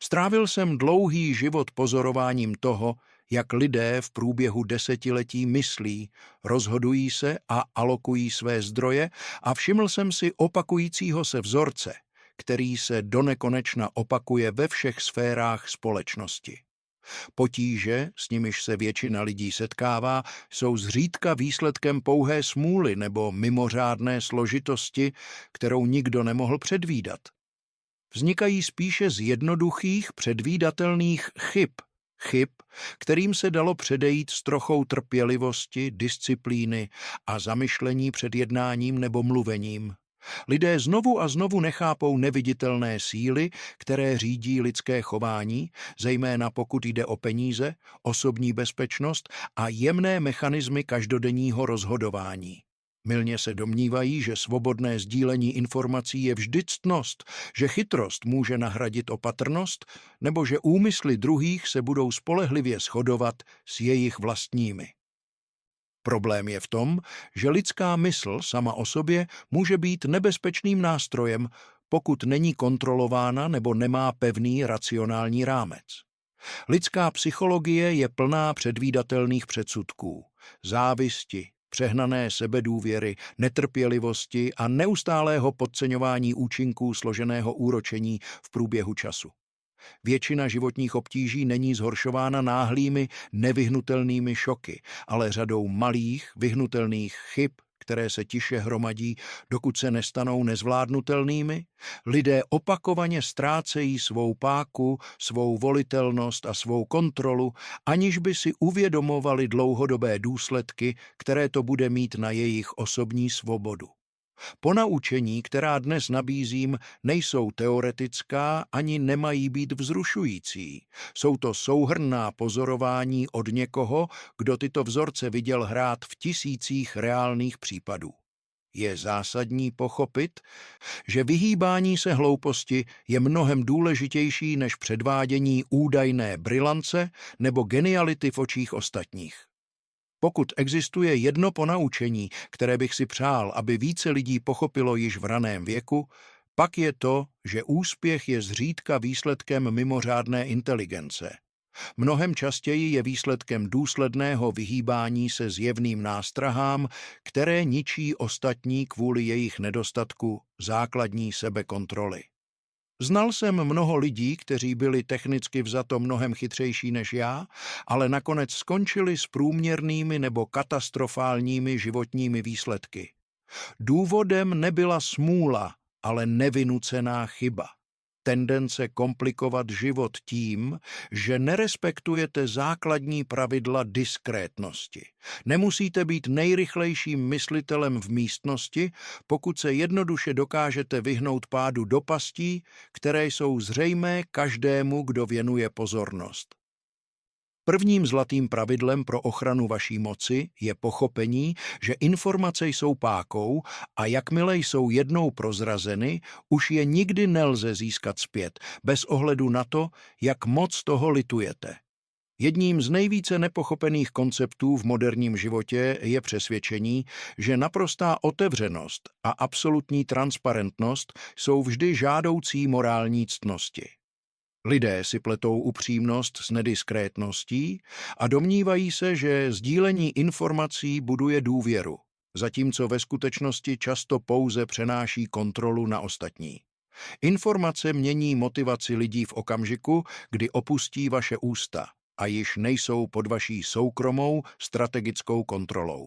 Strávil jsem dlouhý život pozorováním toho, jak lidé v průběhu desetiletí myslí, rozhodují se a alokují své zdroje a všiml jsem si opakujícího se vzorce, který se donekonečna opakuje ve všech sférách společnosti. Potíže, s nimiž se většina lidí setkává, jsou zřídka výsledkem pouhé smůly nebo mimořádné složitosti, kterou nikdo nemohl předvídat. Vznikají spíše z jednoduchých, předvídatelných chyb, kterým se dalo předejít s trochou trpělivosti, disciplíny a zamyšlení před jednáním nebo mluvením. Lidé znovu a znovu nechápou neviditelné síly, které řídí lidské chování, zejména pokud jde o peníze, osobní bezpečnost a jemné mechanismy každodenního rozhodování. Mylně se domnívají, že svobodné sdílení informací je vždy ctnost, že chytrost může nahradit opatrnost, nebo že úmysly druhých se budou spolehlivě shodovat s jejich vlastními. Problém je v tom, že lidská mysl sama o sobě může být nebezpečným nástrojem, pokud není kontrolována nebo nemá pevný racionální rámec. Lidská psychologie je plná předvídatelných předsudků, závisti, přehnané sebedůvěry, netrpělivosti a neustálého podceňování účinků složeného úročení v průběhu času. Většina životních obtíží není zhoršována náhlými, nevyhnutelnými šoky, ale řadou malých, vyhnutelných chyb, které se tiše hromadí, dokud se nestanou nezvládnutelnými. Lidé opakovaně ztrácejí svou páku, svou volitelnost a svou kontrolu, aniž by si uvědomovali dlouhodobé důsledky, které to bude mít na jejich osobní svobodu. Ponaučení, která dnes nabízím, nejsou teoretická ani nemají být vzrušující. Jsou to souhrnná pozorování od někoho, kdo tyto vzorce viděl hrát v tisících reálných případů. Je zásadní pochopit, že vyhýbání se hlouposti je mnohem důležitější než předvádění údajné brilance nebo geniality v očích ostatních. Pokud existuje jedno ponaučení, které bych si přál, aby více lidí pochopilo již v raném věku, pak je to, že úspěch je zřídka výsledkem mimořádné inteligence. Mnohem častěji je výsledkem důsledného vyhýbání se zjevným nástrahám, které ničí ostatní kvůli jejich nedostatku základní sebekontroly. Znal jsem mnoho lidí, kteří byli technicky vzato mnohem chytřejší než já, ale nakonec skončili s průměrnými nebo katastrofálními životními výsledky. Důvodem nebyla smůla, ale nevynucená chyba. Tendence komplikovat život tím, že nerespektujete základní pravidla diskrétnosti. Nemusíte být nejrychlejším myslitelem v místnosti, pokud se jednoduše dokážete vyhnout pádu do pastí, které jsou zřejmé každému, kdo věnuje pozornost. Prvním zlatým pravidlem pro ochranu vaší moci je pochopení, že informace jsou pákou a jakmile jsou jednou prozrazeny, už je nikdy nelze získat zpět, bez ohledu na to, jak moc toho litujete. Jedním z nejvíce nepochopených konceptů v moderním životě je přesvědčení, že naprostá otevřenost a absolutní transparentnost jsou vždy žádoucí morální ctnosti. Lidé si pletou upřímnost s nediskrétností a domnívají se, že sdílení informací buduje důvěru, zatímco ve skutečnosti často pouze přenáší kontrolu na ostatní. Informace mění motivaci lidí v okamžiku, kdy opustí vaše ústa a již nejsou pod vaší soukromou strategickou kontrolou.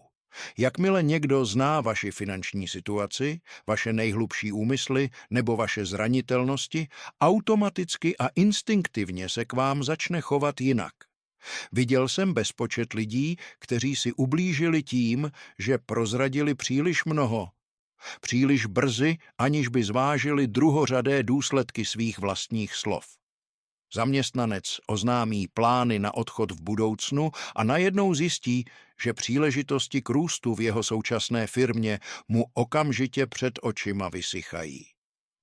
Jakmile někdo zná vaši finanční situaci, vaše nejhlubší úmysly nebo vaše zranitelnosti, automaticky a instinktivně se k vám začne chovat jinak. Viděl jsem bezpočet lidí, kteří si ublížili tím, že prozradili příliš mnoho, příliš brzy, aniž by zvážili druhořadé důsledky svých vlastních slov. Zaměstnanec oznámí plány na odchod v budoucnu a najednou zjistí, že příležitosti k růstu v jeho současné firmě mu okamžitě před očima vysychají.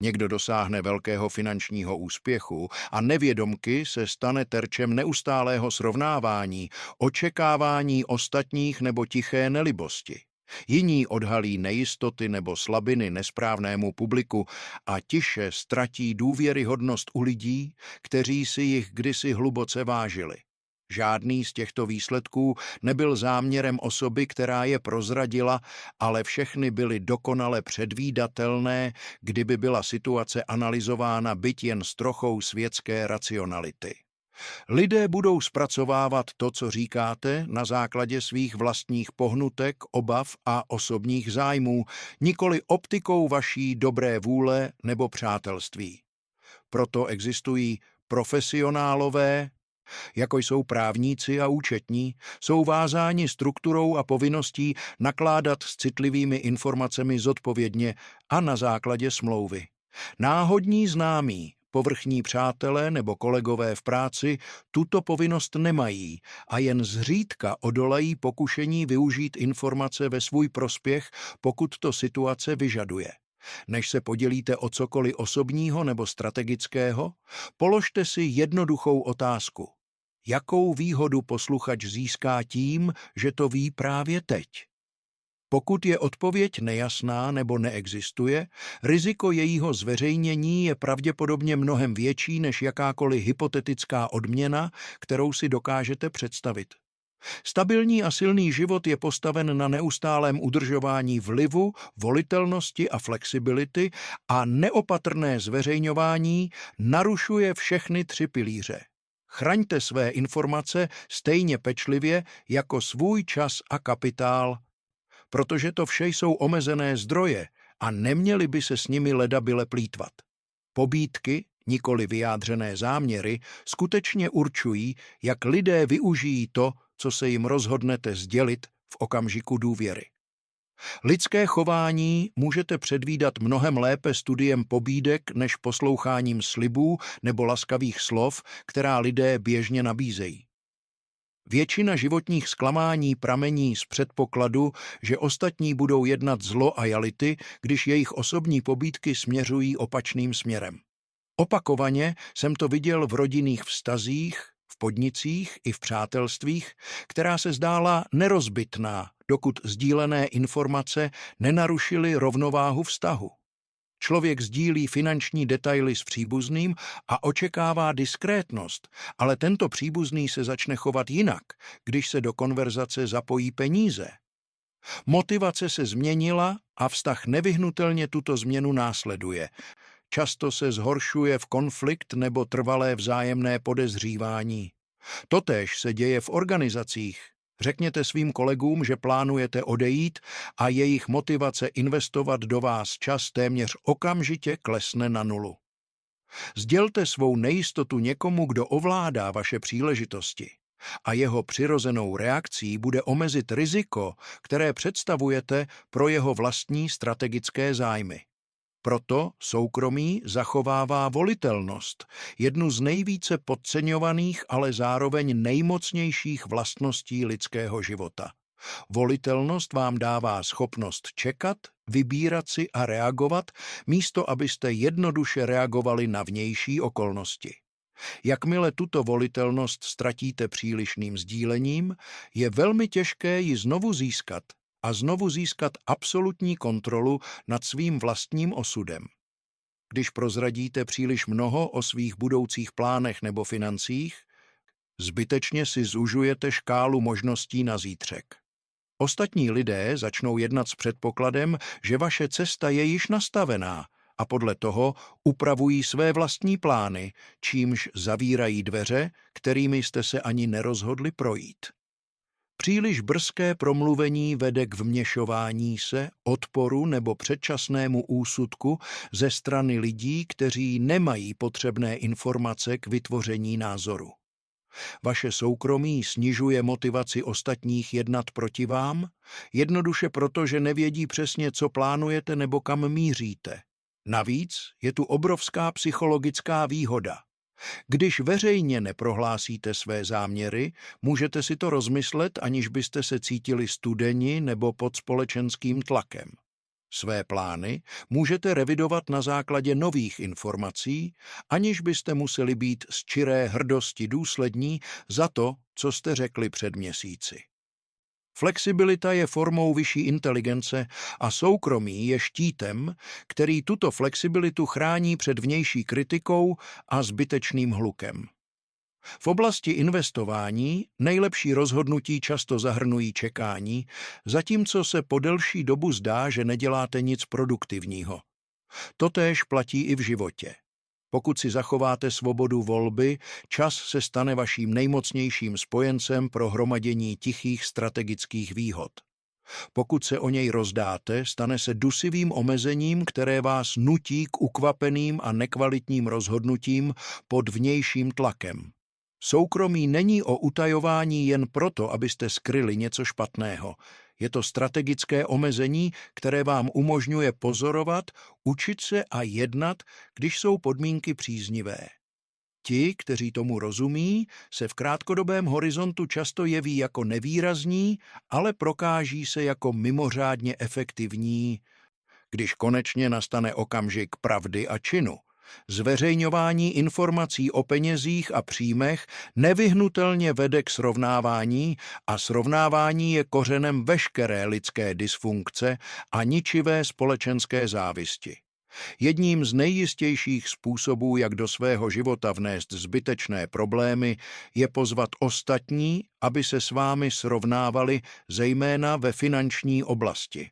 Někdo dosáhne velkého finančního úspěchu a nevědomky se stane terčem neustálého srovnávání, očekávání ostatních nebo tiché nelibosti. Jiní odhalí nejistoty nebo slabiny nesprávnému publiku a tiše ztratí důvěryhodnost u lidí, kteří si jich kdysi hluboce vážili. Žádný z těchto výsledků nebyl záměrem osoby, která je prozradila, ale všechny byly dokonale předvídatelné, kdyby byla situace analyzována byť jen s trochou světské racionality. Lidé budou zpracovávat to, co říkáte, na základě svých vlastních pohnutek, obav a osobních zájmů, nikoli optikou vaší dobré vůle nebo přátelství. Proto existují profesionálové, jako jsou právníci a účetní, jsou vázáni strukturou a povinností nakládat s citlivými informacemi zodpovědně a na základě smlouvy. Náhodní známí, povrchní přátelé nebo kolegové v práci tuto povinnost nemají a jen zřídka odolají pokušení využít informace ve svůj prospěch, pokud to situace vyžaduje. Než se podělíte o cokoliv osobního nebo strategického, položte si jednoduchou otázku. Jakou výhodu posluchač získá tím, že to ví právě teď? Pokud je odpověď nejasná nebo neexistuje, riziko jejího zveřejnění je pravděpodobně mnohem větší než jakákoliv hypotetická odměna, kterou si dokážete představit. Stabilní a silný život je postaven na neustálém udržování vlivu, volitelnosti a flexibility a neopatrné zveřejňování narušuje všechny tři pilíře. Chraňte své informace stejně pečlivě jako svůj čas a kapitál, protože to vše jsou omezené zdroje a neměli by se s nimi ledabyle plýtvat. Pobídky, nikoli vyjádřené záměry, skutečně určují, jak lidé využijí to, co se jim rozhodnete sdělit v okamžiku důvěry. Lidské chování můžete předvídat mnohem lépe studiem pobídek než posloucháním slibů nebo laskavých slov, která lidé běžně nabízejí. Většina životních zklamání pramení z předpokladu, že ostatní budou jednat z loajality, když jejich osobní pobídky směřují opačným směrem. Opakovaně jsem to viděl v rodinných vztazích, v podnicích i v přátelstvích, která se zdála nerozbitná, dokud sdílené informace nenarušily rovnováhu vztahu. Člověk sdílí finanční detaily s příbuzným a očekává diskrétnost, ale tento příbuzný se začne chovat jinak, když se do konverzace zapojí peníze. Motivace se změnila a vztah nevyhnutelně tuto změnu následuje. Často se zhoršuje v konflikt nebo trvalé vzájemné podezřívání. Totéž se děje v organizacích. Řekněte svým kolegům, že plánujete odejít a jejich motivace investovat do vás čas téměř okamžitě klesne na nulu. Sdělte svou nejistotu někomu, kdo ovládá vaše příležitosti a jeho přirozenou reakcí bude omezit riziko, které představujete pro jeho vlastní strategické zájmy. Proto soukromí zachovává volitelnost, jednu z nejvíce podceňovaných, ale zároveň nejmocnějších vlastností lidského života. Volitelnost vám dává schopnost čekat, vybírat si a reagovat, místo abyste jednoduše reagovali na vnější okolnosti. Jakmile tuto volitelnost ztratíte přílišným sdílením, je velmi těžké ji znovu získat a znovu získat absolutní kontrolu nad svým vlastním osudem. Když prozradíte příliš mnoho o svých budoucích plánech nebo financích, zbytečně si zužujete škálu možností na zítřek. Ostatní lidé začnou jednat s předpokladem, že vaše cesta je již nastavená a podle toho upravují své vlastní plány, čímž zavírají dveře, kterými jste se ani nerozhodli projít. Příliš brzké promluvení vede k vměšování se, odporu nebo předčasnému úsudku ze strany lidí, kteří nemají potřebné informace k vytvoření názoru. Vaše soukromí snižuje motivaci ostatních jednat proti vám, jednoduše proto, že nevědí přesně, co plánujete nebo kam míříte. Navíc je tu obrovská psychologická výhoda. Když veřejně neprohlásíte své záměry, můžete si to rozmyslet, aniž byste se cítili studeni nebo pod společenským tlakem. Své plány můžete revidovat na základě nových informací, aniž byste museli být z čiré hrdosti důslední za to, co jste řekli před měsíci. Flexibilita je formou vyšší inteligence a soukromí je štítem, který tuto flexibilitu chrání před vnější kritikou a zbytečným hlukem. V oblasti investování nejlepší rozhodnutí často zahrnují čekání, zatímco se po delší dobu zdá, že neděláte nic produktivního. Totéž platí i v životě. Pokud si zachováte svobodu volby, čas se stane vaším nejmocnějším spojencem pro hromadění tichých strategických výhod. Pokud se o něj rozdáte, stane se dusivým omezením, které vás nutí k ukvapeným a nekvalitním rozhodnutím pod vnějším tlakem. Soukromí není o utajování jen proto, abyste skryli něco špatného. Je to strategické omezení, které vám umožňuje pozorovat, učit se a jednat, když jsou podmínky příznivé. Ti, kteří tomu rozumí, se v krátkodobém horizontu často jeví jako nevýrazní, ale prokáží se jako mimořádně efektivní, když konečně nastane okamžik pravdy a činu. Zveřejňování informací o penězích a příjmech nevyhnutelně vede k srovnávání a srovnávání je kořenem veškeré lidské dysfunkce a ničivé společenské závisti. Jedním z nejjistějších způsobů, jak do svého života vnést zbytečné problémy, je pozvat ostatní, aby se s vámi srovnávali, zejména ve finanční oblasti.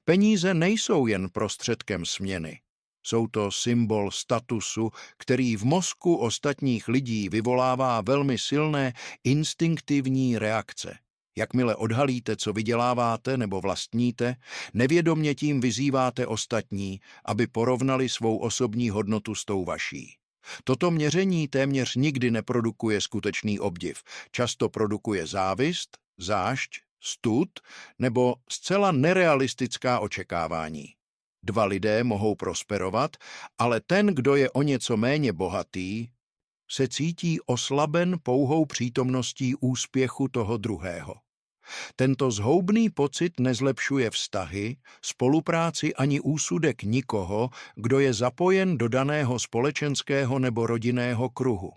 Peníze nejsou jen prostředkem směny. Jsou to symbol statusu, který v mozku ostatních lidí vyvolává velmi silné instinktivní reakce. Jakmile odhalíte, co vyděláváte nebo vlastníte, nevědomě tím vyzýváte ostatní, aby porovnali svou osobní hodnotu s tou vaší. Toto měření téměř nikdy neprodukuje skutečný obdiv. Často produkuje závist, zášť, stud nebo zcela nerealistická očekávání. Dva lidé mohou prosperovat, ale ten, kdo je o něco méně bohatý, se cítí oslaben pouhou přítomností úspěchu toho druhého. Tento zhoubný pocit nezlepšuje vztahy, spolupráci ani úsudek nikoho, kdo je zapojen do daného společenského nebo rodinného kruhu.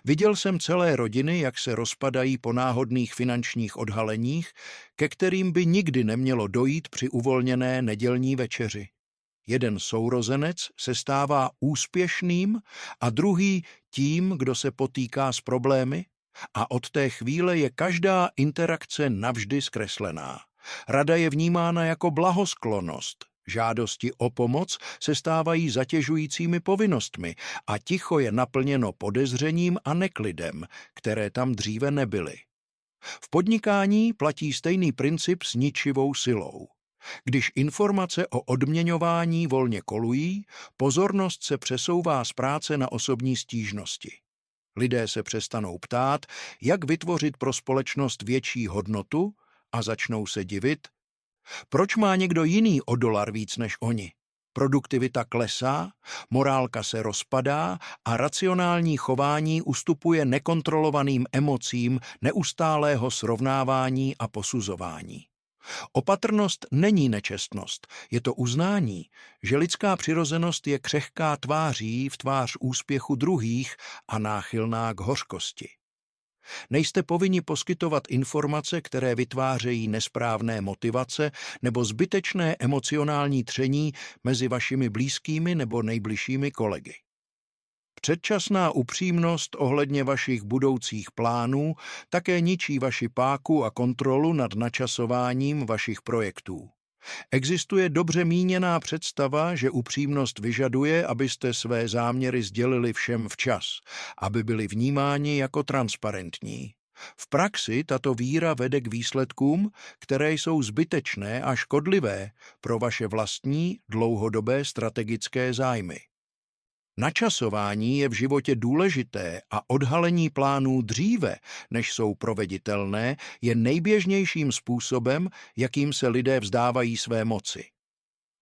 Viděl jsem celé rodiny, jak se rozpadají po náhodných finančních odhaleních, ke kterým by nikdy nemělo dojít při uvolněné nedělní večeři. Jeden sourozenec se stává úspěšným a druhý tím, kdo se potýká s problémy, a od té chvíle je každá interakce navždy zkreslená. Rada je vnímána jako blahosklonost. Žádosti o pomoc se stávají zatěžujícími povinnostmi a ticho je naplněno podezřením a neklidem, které tam dříve nebyly. V podnikání platí stejný princip s ničivou silou. Když informace o odměňování volně kolují, pozornost se přesouvá z práce na osobní stížnosti. Lidé se přestanou ptát, jak vytvořit pro společnost větší hodnotu a začnou se divit, proč má někdo jiný o $1 víc než oni. Produktivita klesá, morálka se rozpadá a racionální chování ustupuje nekontrolovaným emocím neustálého srovnávání a posuzování. Opatrnost není nečestnost, je to uznání, že lidská přirozenost je křehká tváří v tvář úspěchu druhých a náchylná k hořkosti. Nejste povinni poskytovat informace, které vytvářejí nesprávné motivace nebo zbytečné emocionální tření mezi vašimi blízkými nebo nejbližšími kolegy. Předčasná upřímnost ohledně vašich budoucích plánů také ničí vaši páku a kontrolu nad načasováním vašich projektů. Existuje dobře míněná představa, že upřímnost vyžaduje, abyste své záměry sdělili všem včas, aby byli vnímáni jako transparentní. V praxi tato víra vede k výsledkům, které jsou zbytečné a škodlivé pro vaše vlastní dlouhodobé strategické zájmy. Načasování je v životě důležité a odhalení plánů dříve, než jsou proveditelné, je nejběžnějším způsobem, jakým se lidé vzdávají své moci.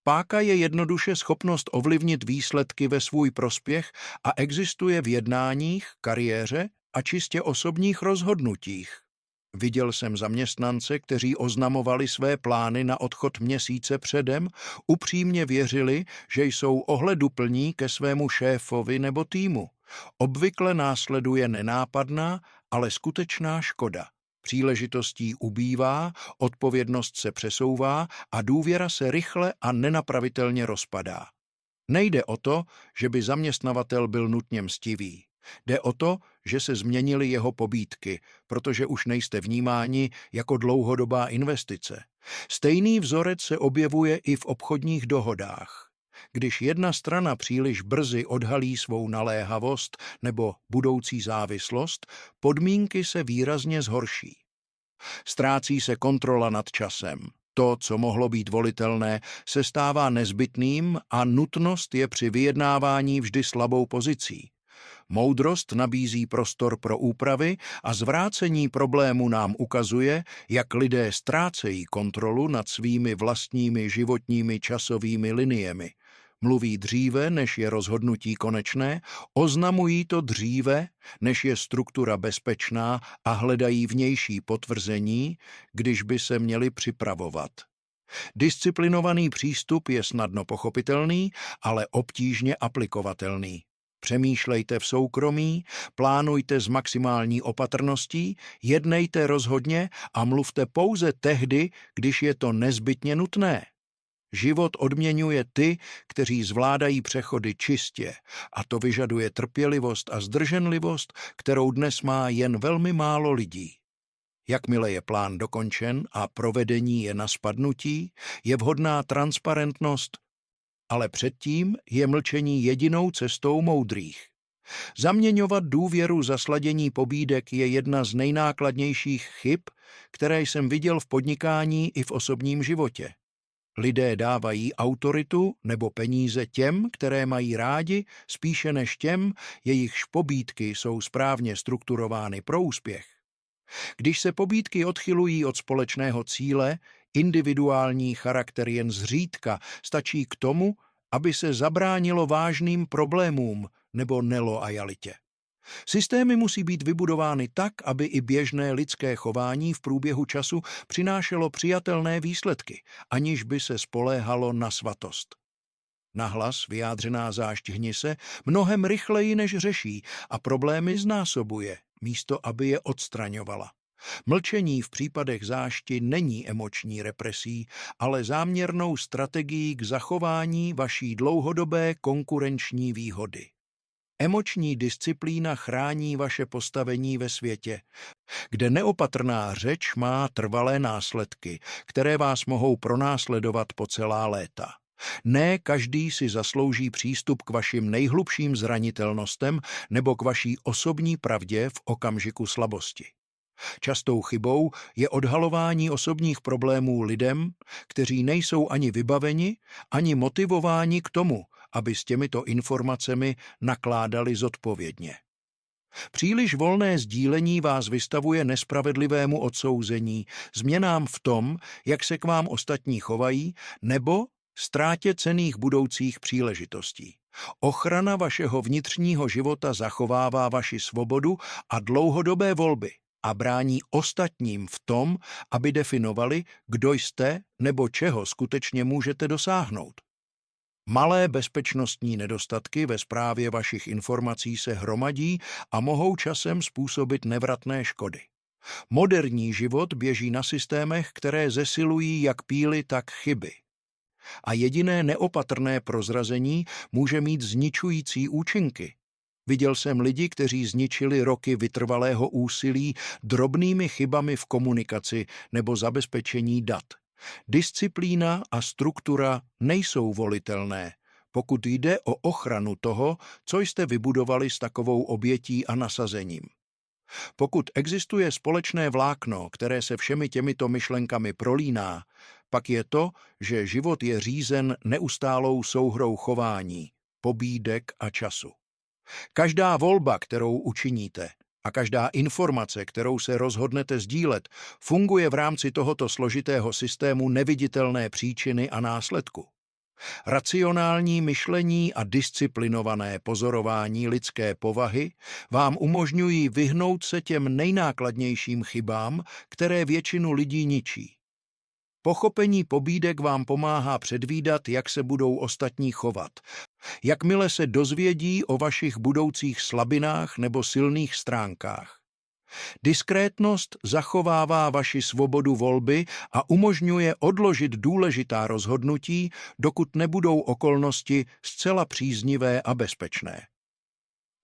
Páka je jednoduše schopnost ovlivnit výsledky ve svůj prospěch a existuje v jednáních, kariéře a čistě osobních rozhodnutích. Viděl jsem zaměstnance, kteří oznamovali své plány na odchod měsíce předem, upřímně věřili, že jsou ohleduplní ke svému šéfovi nebo týmu. Obvykle následuje nenápadná, ale skutečná škoda. Příležitostí ubývá, odpovědnost se přesouvá a důvěra se rychle a nenapravitelně rozpadá. Nejde o to, že by zaměstnavatel byl nutně mstivý. Jde o to, že se změnily jeho pobídky, protože už nejste vnímáni jako dlouhodobá investice. Stejný vzorec se objevuje i v obchodních dohodách. Když jedna strana příliš brzy odhalí svou naléhavost nebo budoucí závislost, podmínky se výrazně zhorší. Ztrácí se kontrola nad časem. To, co mohlo být volitelné, se stává nezbytným a nutnost je při vyjednávání vždy slabou pozicí. Moudrost nabízí prostor pro úpravy a zvrácení problému nám ukazuje, jak lidé ztrácejí kontrolu nad svými vlastními životními časovými liniemi. Mluví dříve, než je rozhodnutí konečné, oznamují to dříve, než je struktura bezpečná a hledají vnější potvrzení, když by se měli připravovat. Disciplinovaný přístup je snadno pochopitelný, ale obtížně aplikovatelný. Přemýšlejte v soukromí, plánujte s maximální opatrností, jednejte rozhodně a mluvte pouze tehdy, když je to nezbytně nutné. Život odměňuje ty, kteří zvládají přechody čistě, a to vyžaduje trpělivost a zdrženlivost, kterou dnes má jen velmi málo lidí. Jakmile je plán dokončen a provedení je na spadnutí, je vhodná transparentnost, ale předtím je mlčení jedinou cestou moudrých. Zaměňovat důvěru za sladění pobídek je jedna z nejnákladnějších chyb, které jsem viděl v podnikání i v osobním životě. Lidé dávají autoritu nebo peníze těm, které mají rádi, spíše než těm, jejichž pobídky jsou správně strukturovány pro úspěch. Když se pobídky odchylují od společného cíle, individuální charakter jen zřídka stačí k tomu, aby se zabránilo vážným problémům nebo neloajalitě. Systémy musí být vybudovány tak, aby i běžné lidské chování v průběhu času přinášelo přijatelné výsledky, aniž by se spoléhalo na svatost. Nahlas vyjádřená zášť hnise mnohem rychleji než řeší a problémy znásobuje, místo aby je odstraňovala. Mlčení v případech zášti není emoční represí, ale záměrnou strategií k zachování vaší dlouhodobé konkurenční výhody. Emoční disciplína chrání vaše postavení ve světě, kde neopatrná řeč má trvalé následky, které vás mohou pronásledovat po celá léta. Ne každý si zaslouží přístup k vašim nejhlubším zranitelnostem nebo k vaší osobní pravdě v okamžiku slabosti. Častou chybou je odhalování osobních problémů lidem, kteří nejsou ani vybaveni, ani motivováni k tomu, aby s těmito informacemi nakládali zodpovědně. Příliš volné sdílení vás vystavuje nespravedlivému odsouzení, změnám v tom, jak se k vám ostatní chovají, nebo ztrátě cenných budoucích příležitostí. Ochrana vašeho vnitřního života zachovává vaši svobodu a dlouhodobé volby a brání ostatním v tom, aby definovali, kdo jste nebo čeho skutečně můžete dosáhnout. Malé bezpečnostní nedostatky ve správě vašich informací se hromadí a mohou časem způsobit nevratné škody. Moderní život běží na systémech, které zesilují jak píly, tak chyby. A jediné neopatrné prozrazení může mít zničující účinky. Viděl jsem lidi, kteří zničili roky vytrvalého úsilí drobnými chybami v komunikaci nebo zabezpečení dat. Disciplína a struktura nejsou volitelné, pokud jde o ochranu toho, co jste vybudovali s takovou obětí a nasazením. Pokud existuje společné vlákno, které se všemi těmito myšlenkami prolíná, pak je to, že život je řízen neustálou souhrou chování, pobídek a času. Každá volba, kterou učiníte, a každá informace, kterou se rozhodnete sdílet, funguje v rámci tohoto složitého systému neviditelné příčiny a následku. Racionální myšlení a disciplinované pozorování lidské povahy vám umožňují vyhnout se těm nejnákladnějším chybám, které většinu lidí ničí. Pochopení pobídek vám pomáhá předvídat, jak se budou ostatní chovat. Jakmile se dozvědí o vašich budoucích slabinách nebo silných stránkách. Diskrétnost zachovává vaši svobodu volby a umožňuje odložit důležitá rozhodnutí, dokud nebudou okolnosti zcela příznivé a bezpečné.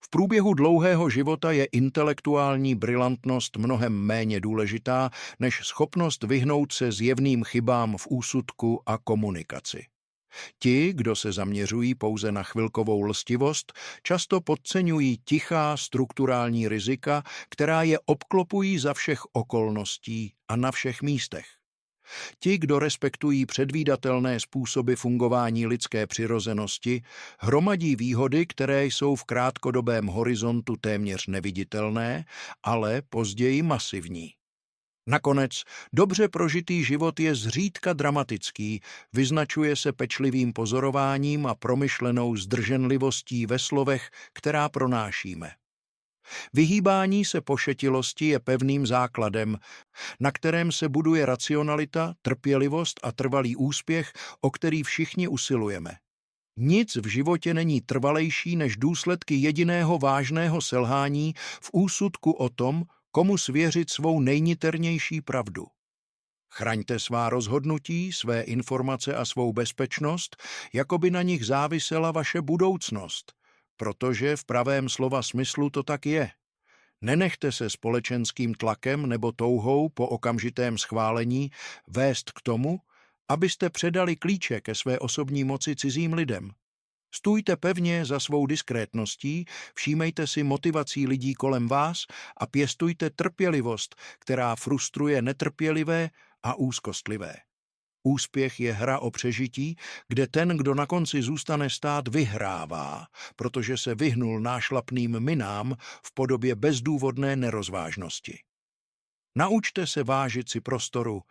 V průběhu dlouhého života je intelektuální brilantnost mnohem méně důležitá než schopnost vyhnout se zjevným chybám v úsudku a komunikaci. Ti, kdo se zaměřují pouze na chvilkovou lstivost, často podceňují tichá strukturální rizika, která je obklopují za všech okolností a na všech místech. Ti, kdo respektují předvídatelné způsoby fungování lidské přirozenosti, hromadí výhody, které jsou v krátkodobém horizontu téměř neviditelné, ale později masivní. Nakonec, dobře prožitý život je zřídka dramatický, vyznačuje se pečlivým pozorováním a promyšlenou zdrženlivostí ve slovech, která pronášíme. Vyhýbání se pošetilosti je pevným základem, na kterém se buduje racionalita, trpělivost a trvalý úspěch, o který všichni usilujeme. Nic v životě není trvalejší než důsledky jediného vážného selhání v úsudku o tom, komu svěřit svou nejniternější pravdu. Chraňte svá rozhodnutí, své informace a svou bezpečnost, jako by na nich závisela vaše budoucnost, protože v pravém slova smyslu to tak je. Nenechte se společenským tlakem nebo touhou po okamžitém schválení vést k tomu, abyste předali klíče ke své osobní moci cizím lidem. Stůjte pevně za svou diskrétností, všímejte si motivací lidí kolem vás a pěstujte trpělivost, která frustruje netrpělivé a úzkostlivé. Úspěch je hra o přežití, kde ten, kdo na konci zůstane stát, vyhrává, protože se vyhnul nášlapným minám v podobě bezdůvodné nerozvážnosti. Naučte se vážit si prostoru,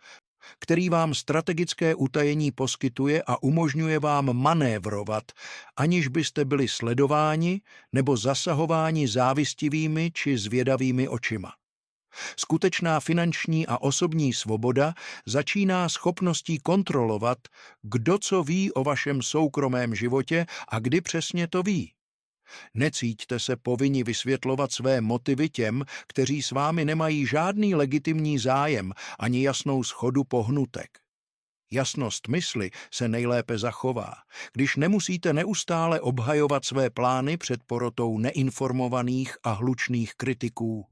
který vám strategické utajení poskytuje a umožňuje vám manévrovat, aniž byste byli sledováni nebo zasahováni závistivými či zvědavými očima. Skutečná finanční a osobní svoboda začíná schopností kontrolovat, kdo co ví o vašem soukromém životě a kdy přesně to ví. Necíťte se povinni vysvětlovat své motivy těm, kteří s vámi nemají žádný legitimní zájem ani jasnou shodu pohnutek. Jasnost mysli se nejlépe zachová, když nemusíte neustále obhajovat své plány před porotou neinformovaných a hlučných kritiků.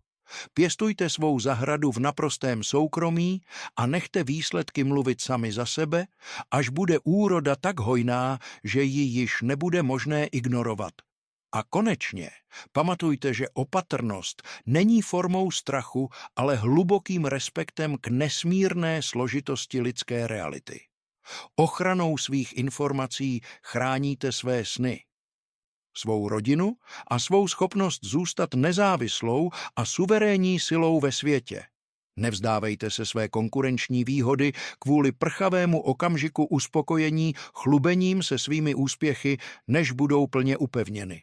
Pěstujte svou zahradu v naprostém soukromí a nechte výsledky mluvit sami za sebe, až bude úroda tak hojná, že ji již nebude možné ignorovat. A konečně pamatujte, že opatrnost není formou strachu, ale hlubokým respektem k nesmírné složitosti lidské reality. Ochranou svých informací chráníte své sny, svou rodinu a svou schopnost zůstat nezávislou a suverénní silou ve světě. Nevzdávejte se své konkurenční výhody kvůli prchavému okamžiku uspokojení chlubením se svými úspěchy, než budou plně upevněny.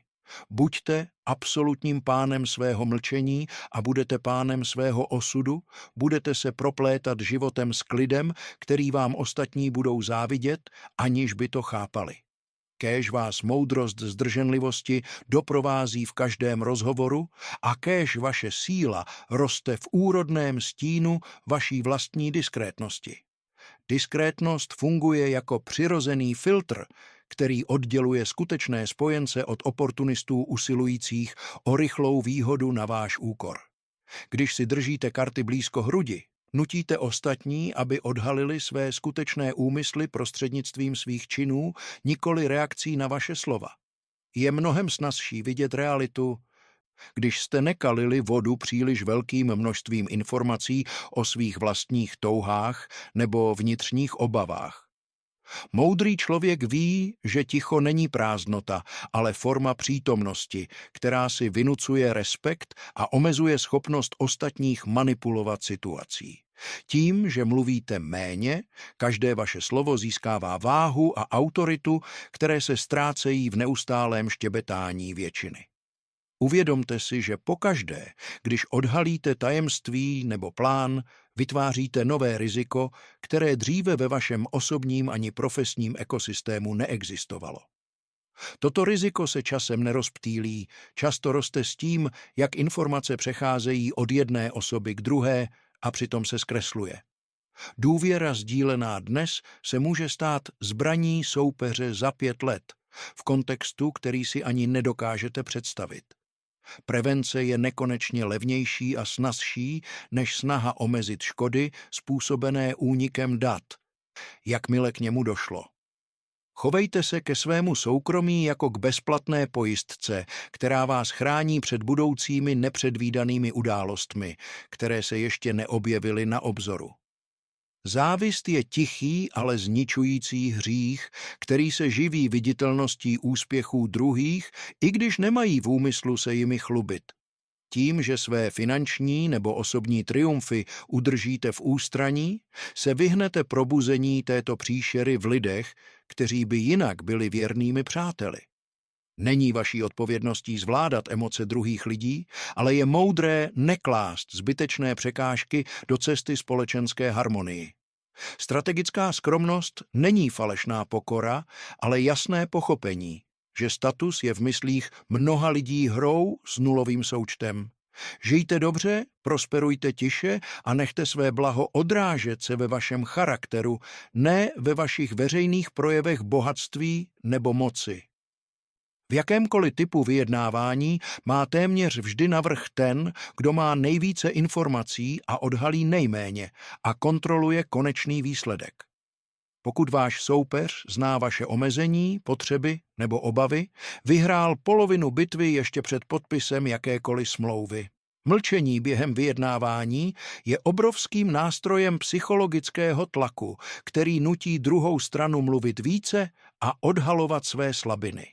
Buďte absolutním pánem svého mlčení a budete pánem svého osudu, budete se proplétat životem s klidem, který vám ostatní budou závidět, aniž by to chápali. Kéž vás moudrost zdrženlivosti doprovází v každém rozhovoru a kéž vaše síla roste v úrodném stínu vaší vlastní diskrétnosti. Diskrétnost funguje jako přirozený filtr, který odděluje skutečné spojence od oportunistů usilujících o rychlou výhodu na váš úkor. Když si držíte karty blízko hrudi, nutíte ostatní, aby odhalili své skutečné úmysly prostřednictvím svých činů, nikoli reakcí na vaše slova. Je mnohem snazší vidět realitu, když jste nekalili vodu příliš velkým množstvím informací o svých vlastních touhách nebo vnitřních obavách. Moudrý člověk ví, že ticho není prázdnota, ale forma přítomnosti, která si vynucuje respekt a omezuje schopnost ostatních manipulovat situací. Tím, že mluvíte méně, každé vaše slovo získává váhu a autoritu, které se ztrácejí v neustálém štěbetání většiny. Uvědomte si, že pokaždé, když odhalíte tajemství nebo plán, vytváříte nové riziko, které dříve ve vašem osobním ani profesním ekosystému neexistovalo. Toto riziko se časem nerozptýlí, často roste s tím, jak informace přecházejí od jedné osoby k druhé a přitom se zkresluje. Důvěra sdílená dnes se může stát zbraní soupeře za 5 let, v kontextu, který si ani nedokážete představit. Prevence je nekonečně levnější a snazší než snaha omezit škody způsobené únikem dat, jakmile k němu došlo. Chovejte se ke svému soukromí jako k bezplatné pojistce, která vás chrání před budoucími nepředvídanými událostmi, které se ještě neobjevily na obzoru. Závist je tichý, ale zničující hřích, který se živí viditelností úspěchů druhých, i když nemají v úmyslu se jimi chlubit. Tím, že své finanční nebo osobní triumfy udržíte v ústraní, se vyhnete probuzení této příšery v lidech, kteří by jinak byli věrnými přáteli. Není vaší odpovědností zvládat emoce druhých lidí, ale je moudré neklást zbytečné překážky do cesty společenské harmonii. Strategická skromnost není falešná pokora, ale jasné pochopení, že status je v myslích mnoha lidí hrou s nulovým součtem. Žijte dobře, prosperujte tiše a nechte své blaho odrážet se ve vašem charakteru, ne ve vašich veřejných projevech bohatství nebo moci. V jakémkoliv typu vyjednávání má téměř vždy navrch ten, kdo má nejvíce informací a odhalí nejméně a kontroluje konečný výsledek. Pokud váš soupeř zná vaše omezení, potřeby nebo obavy, vyhrál polovinu bitvy ještě před podpisem jakékoliv smlouvy. Mlčení během vyjednávání je obrovským nástrojem psychologického tlaku, který nutí druhou stranu mluvit více a odhalovat své slabiny.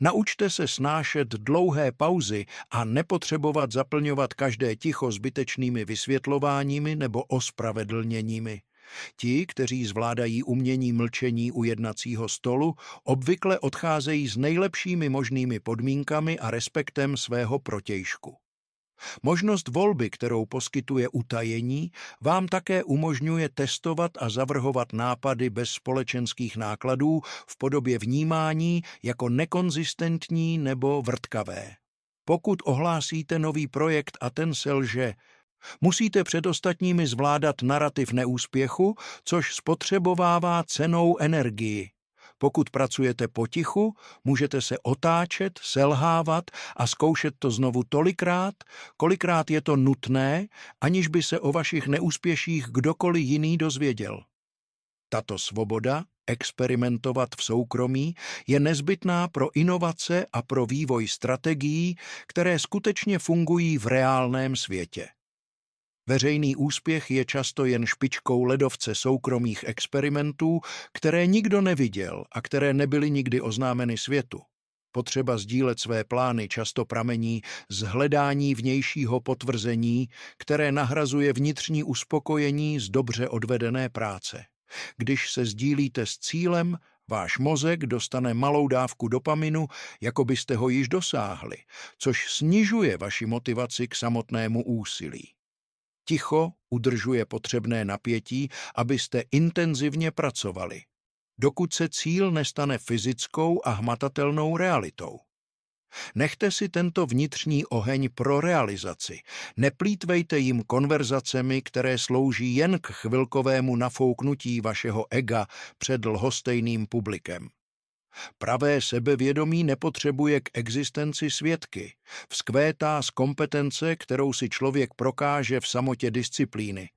Naučte se snášet dlouhé pauzy a nepotřebovat zaplňovat každé ticho zbytečnými vysvětlováními nebo ospravedlněními. Ti, kteří zvládají umění mlčení u jednacího stolu, obvykle odcházejí s nejlepšími možnými podmínkami a respektem svého protějšku. Možnost volby, kterou poskytuje utajení, vám také umožňuje testovat a zavrhovat nápady bez společenských nákladů v podobě vnímání jako nekonzistentní nebo vrtkavé. Pokud ohlásíte nový projekt a ten selže, musíte před ostatními zvládat narativ neúspěchu, což spotřebovává cennou energii. Pokud pracujete potichu, můžete se otáčet, selhávat a zkoušet to znovu tolikrát, kolikrát je to nutné, aniž by se o vašich neúspěších kdokoliv jiný dozvěděl. Tato svoboda, experimentovat v soukromí, je nezbytná pro inovace a pro vývoj strategií, které skutečně fungují v reálném světě. Veřejný úspěch je často jen špičkou ledovce soukromých experimentů, které nikdo neviděl a které nebyly nikdy oznámeny světu. Potřeba sdílet své plány často pramení z hledání vnějšího potvrzení, které nahrazuje vnitřní uspokojení z dobře odvedené práce. Když se sdílíte s cílem, váš mozek dostane malou dávku dopaminu, jako byste ho již dosáhli, což snižuje vaši motivaci k samotnému úsilí. Ticho udržuje potřebné napětí, abyste intenzivně pracovali, dokud se cíl nestane fyzickou a hmatatelnou realitou. Nechte si tento vnitřní oheň pro realizaci. Neplýtvejte jim konverzacemi, které slouží jen k chvilkovému nafouknutí vašeho ega před lhostejným publikem. Pravé sebevědomí nepotřebuje k existenci svědky. Vzkvétá z kompetence, kterou si člověk prokáže v samotě disciplíny.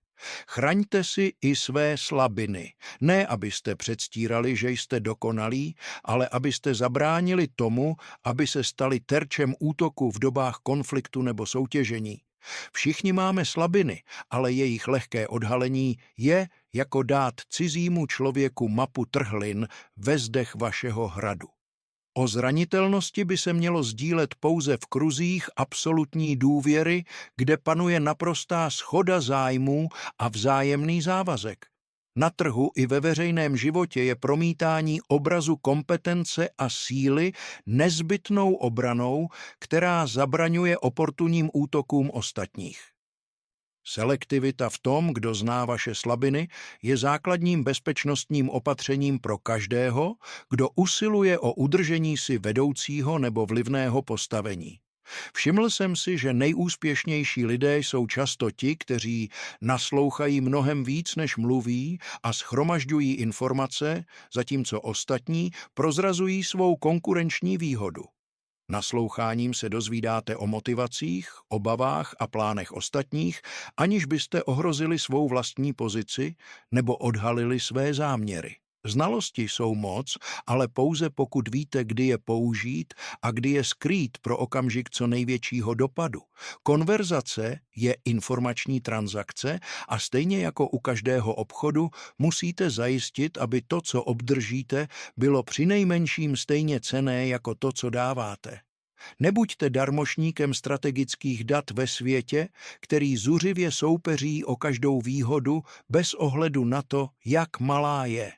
Chraňte si i své slabiny, ne abyste předstírali, že jste dokonalí, ale abyste zabránili tomu, aby se stali terčem útoku v dobách konfliktu nebo soutěžení. Všichni máme slabiny, ale jejich lehké odhalení je jako dát cizímu člověku mapu trhlin ve zdech vašeho hradu. O zranitelnosti by se mělo sdílet pouze v kruzích absolutní důvěry, kde panuje naprostá shoda zájmů a vzájemný závazek. Na trhu i ve veřejném životě je promítání obrazu kompetence a síly nezbytnou obranou, která zabraňuje oportunním útokům ostatních. Selektivita v tom, kdo zná vaše slabiny, je základním bezpečnostním opatřením pro každého, kdo usiluje o udržení si vedoucího nebo vlivného postavení. Všiml jsem si, že nejúspěšnější lidé jsou často ti, kteří naslouchají mnohem víc, než mluví a shromažďují informace, zatímco ostatní prozrazují svou konkurenční výhodu. Nasloucháním se dozvídáte o motivacích, obavách a plánech ostatních, aniž byste ohrozili svou vlastní pozici nebo odhalili své záměry. Znalosti jsou moc, ale pouze pokud víte, kdy je použít a kdy je skrýt pro okamžik co největšího dopadu. Konverzace je informační transakce a stejně jako u každého obchodu musíte zajistit, aby to, co obdržíte, bylo přinejmenším stejně cenné jako to, co dáváte. Nebuďte darmošníkem strategických dat ve světě, který zuřivě soupeří o každou výhodu bez ohledu na to, jak malá je.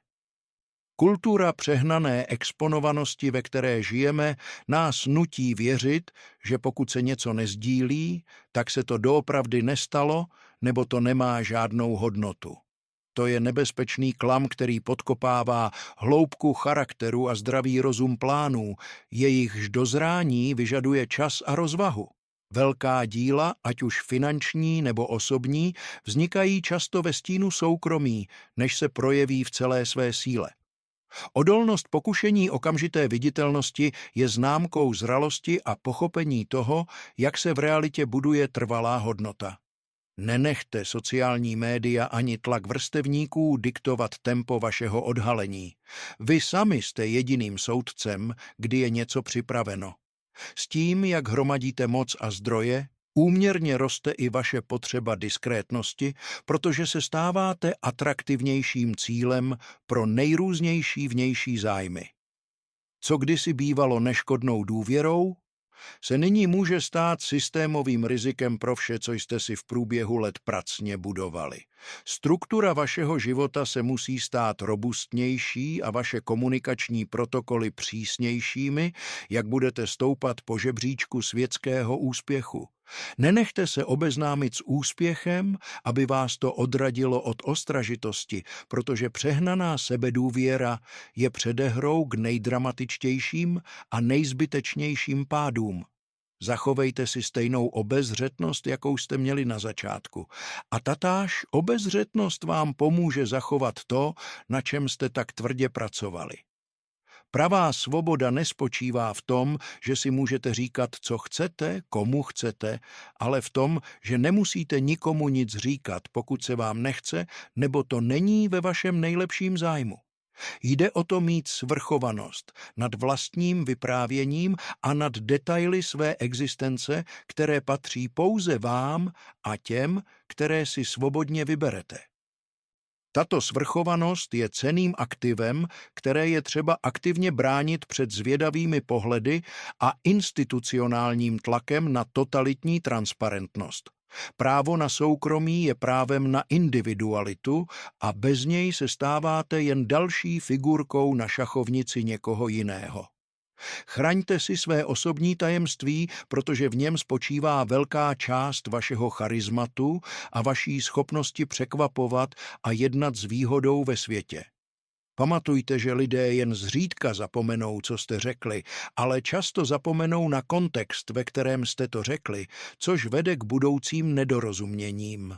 Kultura přehnané exponovanosti, ve které žijeme, nás nutí věřit, že pokud se něco nesdílí, tak se to doopravdy nestalo, nebo to nemá žádnou hodnotu. To je nebezpečný klam, který podkopává hloubku charakteru a zdravý rozum plánů, jejichž dozrání vyžaduje čas a rozvahu. Velká díla, ať už finanční nebo osobní, vznikají často ve stínu soukromí, než se projeví v celé své síle. Odolnost pokušení okamžité viditelnosti je známkou zralosti a pochopení toho, jak se v realitě buduje trvalá hodnota. Nenechte sociální média ani tlak vrstevníků diktovat tempo vašeho odhalení. Vy sami jste jediným soudcem, kdy je něco připraveno. S tím, jak hromadíte moc a zdroje, úměrně roste i vaše potřeba diskrétnosti, protože se stáváte atraktivnějším cílem pro nejrůznější vnější zájmy. Co kdysi bývalo neškodnou důvěrou, se nyní může stát systémovým rizikem pro vše, co jste si v průběhu let pracně budovali. Struktura vašeho života se musí stát robustnější a vaše komunikační protokoly přísnějšími, jak budete stoupat po žebříčku světského úspěchu. Nenechte se obeznámit s úspěchem, aby vás to odradilo od ostražitosti, protože přehnaná sebedůvěra je předehrou k nejdramatičtějším a nejzbytečnějším pádům. Zachovejte si stejnou obezřetnost, jakou jste měli na začátku. A tatáž obezřetnost vám pomůže zachovat to, na čem jste tak tvrdě pracovali. Pravá svoboda nespočívá v tom, že si můžete říkat, co chcete, komu chcete, ale v tom, že nemusíte nikomu nic říkat, pokud se vám nechce, nebo to není ve vašem nejlepším zájmu. Jde o to mít svrchovanost nad vlastním vyprávěním a nad detaily své existence, které patří pouze vám a těm, které si svobodně vyberete. Tato svrchovanost je cenným aktivem, které je třeba aktivně bránit před zvědavými pohledy a institucionálním tlakem na totalitní transparentnost. Právo na soukromí je právem na individualitu a bez něj se stáváte jen další figurkou na šachovnici někoho jiného. Chraňte si své osobní tajemství, protože v něm spočívá velká část vašeho charizmatu a vaší schopnosti překvapovat a jednat s výhodou ve světě. Pamatujte, že lidé jen zřídka zapomenou, co jste řekli, ale často zapomenou na kontext, ve kterém jste to řekli, což vede k budoucím nedorozuměním.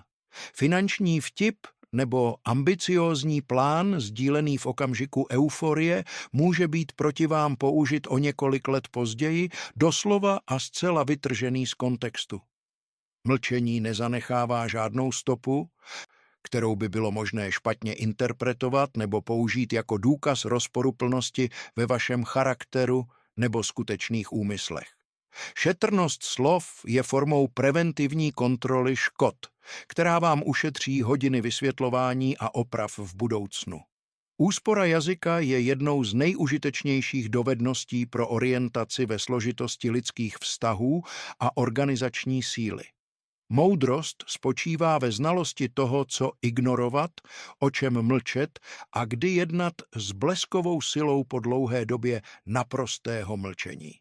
Finanční vtip nebo ambiciózní plán, sdílený v okamžiku euforie, může být proti vám použit o několik let později, doslova a zcela vytržený z kontextu. Mlčení nezanechává žádnou stopu, kterou by bylo možné špatně interpretovat nebo použít jako důkaz rozporuplnosti ve vašem charakteru nebo skutečných úmyslech. Šetrnost slov je formou preventivní kontroly škod, která vám ušetří hodiny vysvětlování a oprav v budoucnu. Úspora jazyka je jednou z nejužitečnějších dovedností pro orientaci ve složitosti lidských vztahů a organizační síly. Moudrost spočívá ve znalosti toho, co ignorovat, o čem mlčet a kdy jednat s bleskovou silou po dlouhé době naprostého mlčení.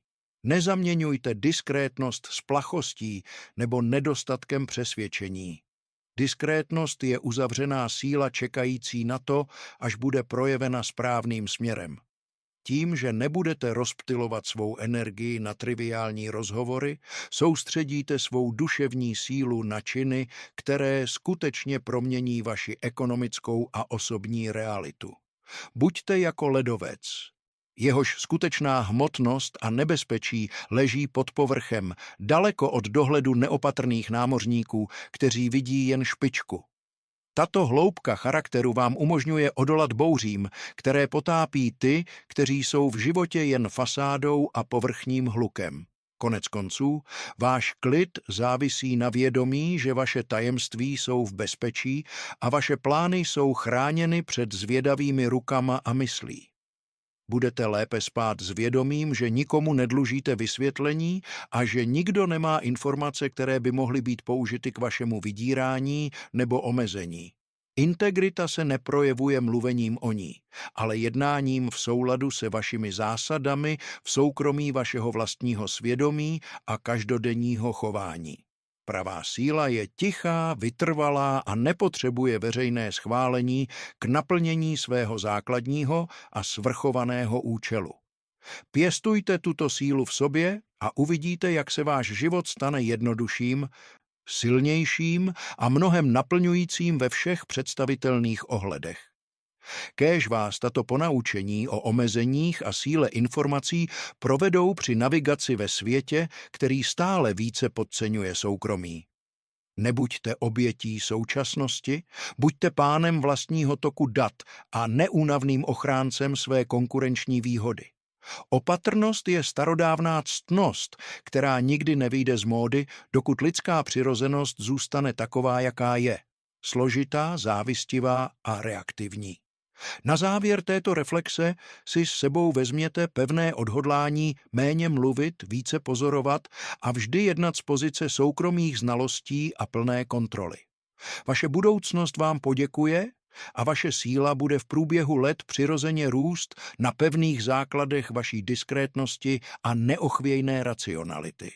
Nezaměňujte diskrétnost s plachostí nebo nedostatkem přesvědčení. Diskrétnost je uzavřená síla čekající na to, až bude projevena správným směrem. Tím, že nebudete rozptylovat svou energii na triviální rozhovory, soustředíte svou duševní sílu na činy, které skutečně promění vaši ekonomickou a osobní realitu. Buďte jako ledovec. Jehož skutečná hmotnost a nebezpečí leží pod povrchem, daleko od dohledu neopatrných námořníků, kteří vidí jen špičku. Tato hloubka charakteru vám umožňuje odolat bouřím, které potápí ty, kteří jsou v životě jen fasádou a povrchním hlukem. Konec konců, váš klid závisí na vědomí, že vaše tajemství jsou v bezpečí a vaše plány jsou chráněny před zvědavými rukama a myslí. Budete lépe spát s vědomím, že nikomu nedlužíte vysvětlení a že nikdo nemá informace, které by mohly být použity k vašemu vydírání nebo omezení. Integrita se neprojevuje mluvením o ní, ale jednáním v souladu se vašimi zásadami v soukromí vašeho vlastního svědomí a každodenního chování. Pravá síla je tichá, vytrvalá a nepotřebuje veřejné schválení k naplnění svého základního a svrchovaného účelu. Pěstujte tuto sílu v sobě a uvidíte, jak se váš život stane jednodušším, silnějším a mnohem naplňujícím ve všech představitelných ohledech. Kéž vás tato ponaučení o omezeních a síle informací provedou při navigaci ve světě, který stále více podceňuje soukromí. Nebuďte obětí současnosti, buďte pánem vlastního toku dat a neúnavným ochráncem své konkurenční výhody. Opatrnost je starodávná ctnost, která nikdy nevyjde z módy, dokud lidská přirozenost zůstane taková, jaká je, složitá, závistivá a reaktivní. Na závěr této reflexe si s sebou vezměte pevné odhodlání méně mluvit, více pozorovat a vždy jednat z pozice soukromých znalostí a plné kontroly. Vaše budoucnost vám poděkuje a vaše síla bude v průběhu let přirozeně růst na pevných základech vaší diskrétnosti a neochvějné racionality.